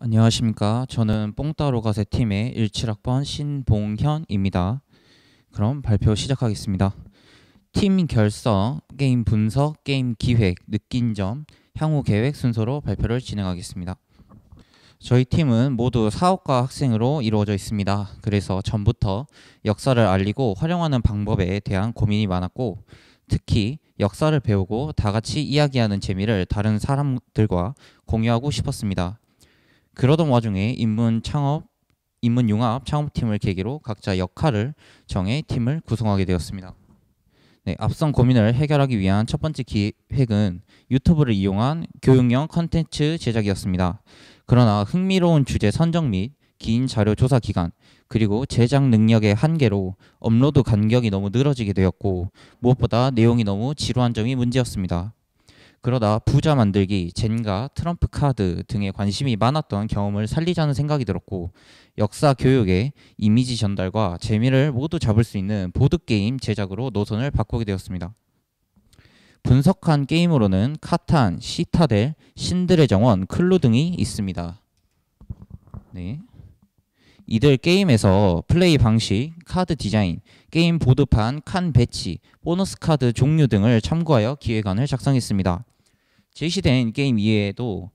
안녕하십니까. 저는 뽕따로가세 팀의 17학번 신봉현입니다. 그럼 발표 시작하겠습니다. 팀 결성, 게임 분석, 게임 기획, 느낀 점, 향후 계획 순서로 발표를 진행하겠습니다. 저희 팀은 모두 사업과 학생으로 이루어져 있습니다. 그래서 전부터 역사를 알리고 활용하는 방법에 대한 고민이 많았고, 특히 역사를 배우고 다 같이 이야기하는 재미를 다른 사람들과 공유하고 싶었습니다. 그러던 와중에 인문융합 창업팀을 계기로 각자 역할을 정해 팀을 구성하게 되었습니다. 네, 앞선 고민을 해결하기 위한 첫 번째 기획은 유튜브를 이용한 교육용 컨텐츠 제작이었습니다. 그러나 흥미로운 주제 선정 및 긴 자료 조사 기간, 그리고 제작 능력의 한계로 업로드 간격이 너무 늘어지게 되었고, 무엇보다 내용이 너무 지루한 점이 문제였습니다. 그러다 부자 만들기, 젠가, 트럼프 카드 등에 관심이 많았던 경험을 살리자는 생각이 들었고, 역사 교육의 이미지 전달과 재미를 모두 잡을 수 있는 보드게임 제작으로 노선을 바꾸게 되었습니다. 분석한 게임으로는 카탄, 시타델, 신들의 정원, 클루 등이 있습니다. 네. 이들 게임에서 플레이 방식, 카드 디자인, 게임 보드판, 칸 배치, 보너스 카드 종류 등을 참고하여 기획안을 작성했습니다. 제시된 게임 이외에도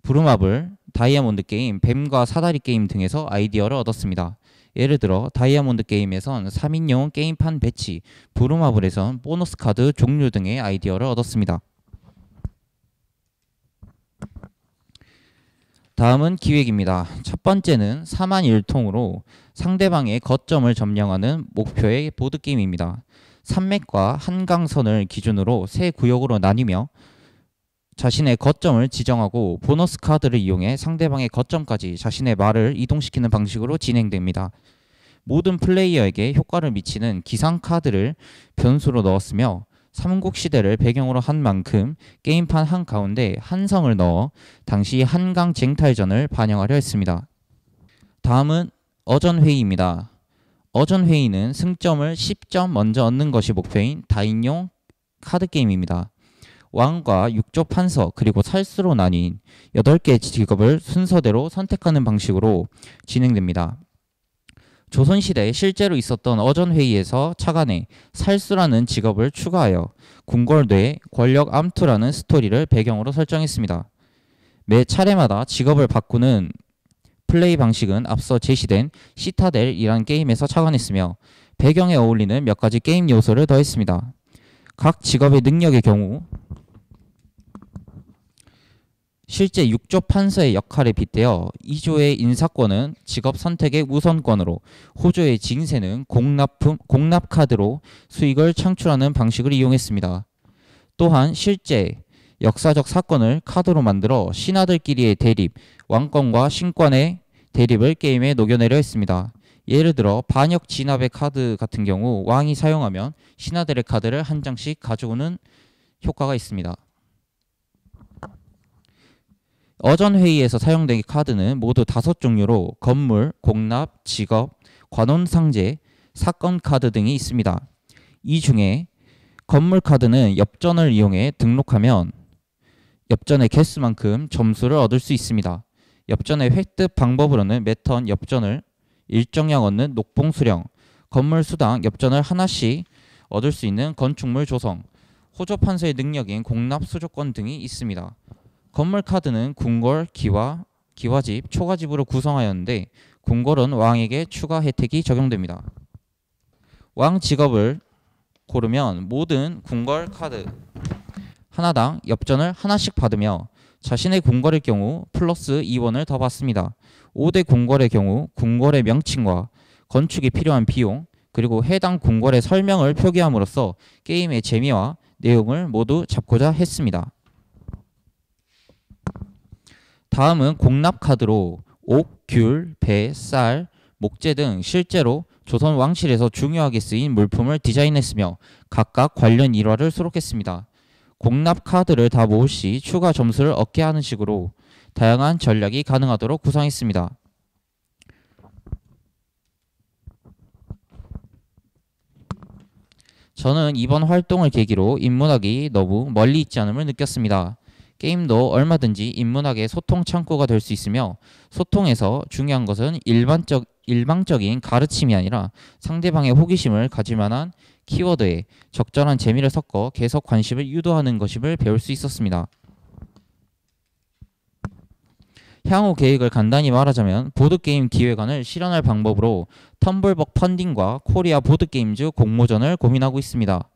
부루마블, 다이아몬드 게임, 뱀과 사다리 게임 등에서 아이디어를 얻었습니다. 예를 들어 다이아몬드 게임에선 3인용 게임판 배치, 부루마블에선 보너스 카드 종류 등의 아이디어를 얻었습니다. 다음은 기획입니다. 첫 번째는 4만1통으로 상대방의 거점을 점령하는 목표의 보드게임입니다. 산맥과 한강선을 기준으로 세 구역으로 나뉘며 자신의 거점을 지정하고 보너스 카드를 이용해 상대방의 거점까지 자신의 말을 이동시키는 방식으로 진행됩니다. 모든 플레이어에게 효과를 미치는 기상 카드를 변수로 넣었으며 삼국시대를 배경으로 한 만큼 게임판 한가운데 한성을 넣어 당시 한강 쟁탈전을 반영하려 했습니다. 다음은 어전회의입니다. 어전회의는 승점을 10점 먼저 얻는 것이 목표인 다인용 카드게임입니다. 왕과 육조 판서 그리고 살수로 나뉜 8개의 직업을 순서대로 선택하는 방식으로 진행됩니다. 조선시대에 실제로 있었던 어전회의에서 차관에 살수라는 직업을 추가하여 궁궐뇌 권력 암투라는 스토리를 배경으로 설정했습니다. 매 차례마다 직업을 바꾸는 플레이 방식은 앞서 제시된 시타델이란 게임에서 착안했으며 배경에 어울리는 몇 가지 게임 요소를 더했습니다. 각 직업의 능력의 경우 실제 6조 판서의 역할에 빗대어 2조의 인사권은 직업 선택의 우선권으로, 호조의 징세는 공납 카드로 수익을 창출하는 방식을 이용했습니다. 또한 실제 역사적 사건을 카드로 만들어 신하들끼리의 대립, 왕권과 신권의 대립을 게임에 녹여내려 했습니다. 예를 들어 반역 진압의 카드 같은 경우 왕이 사용하면 신하들의 카드를 한 장씩 가져오는 효과가 있습니다. 어전회의에서 사용된 카드는 모두 5종류로 건물, 공납, 직업, 관혼상제, 사건 카드 등이 있습니다. 이 중에 건물 카드는 엽전을 이용해 등록하면 엽전의 개수만큼 점수를 얻을 수 있습니다. 엽전의 획득 방법으로는 매턴 엽전을 일정량 얻는 녹봉수령, 건물 수당 엽전을 하나씩 얻을 수 있는 건축물 조성, 호조 판서의 능력인 공납 수조권 등이 있습니다. 건물 카드는 궁궐, 기와집, 초가집으로 구성하였는데 궁궐은 왕에게 추가 혜택이 적용됩니다. 왕 직업을 고르면 모든 궁궐 카드 하나당 엽전을 하나씩 받으며 자신의 궁궐의 경우 플러스 2원을 더 받습니다. 5대 궁궐의 경우 궁궐의 명칭과 건축에 필요한 비용, 그리고 해당 궁궐의 설명을 표기함으로써 게임의 재미와 내용을 모두 잡고자 했습니다. 다음은 공납 카드로 옥, 귤, 배, 쌀, 목재 등 실제로 조선 왕실에서 중요하게 쓰인 물품을 디자인했으며 각각 관련 일화를 수록했습니다. 공납 카드를 다 모을 시 추가 점수를 얻게 하는 식으로 다양한 전략이 가능하도록 구성했습니다. 저는 이번 활동을 계기로 인문학이 너무 멀리 있지 않음을 느꼈습니다. 게임도 얼마든지 인문학의 소통 창구가 될 수 있으며 소통에서 중요한 것은 일방적인 가르침이 아니라 상대방의 호기심을 가질 만한 키워드에 적절한 재미를 섞어 계속 관심을 유도하는 것임을 배울 수 있었습니다. 향후 계획을 간단히 말하자면 보드게임 기획안을 실현할 방법으로 텀블벅 펀딩과 코리아 보드게임즈 공모전을 고민하고 있습니다.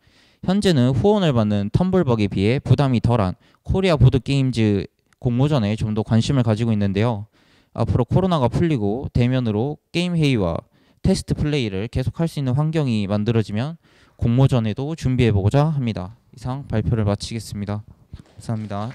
현재는 후원을 받는 텀블벅에 비해 부담이 덜한 코리아 보드게임즈 공모전에 좀 더 관심을 가지고 있는데요. 앞으로 코로나가 풀리고 대면으로 게임 회의와 테스트 플레이를 계속할 수 있는 환경이 만들어지면 공모전에도 준비해보고자 합니다. 이상 발표를 마치겠습니다. 감사합니다.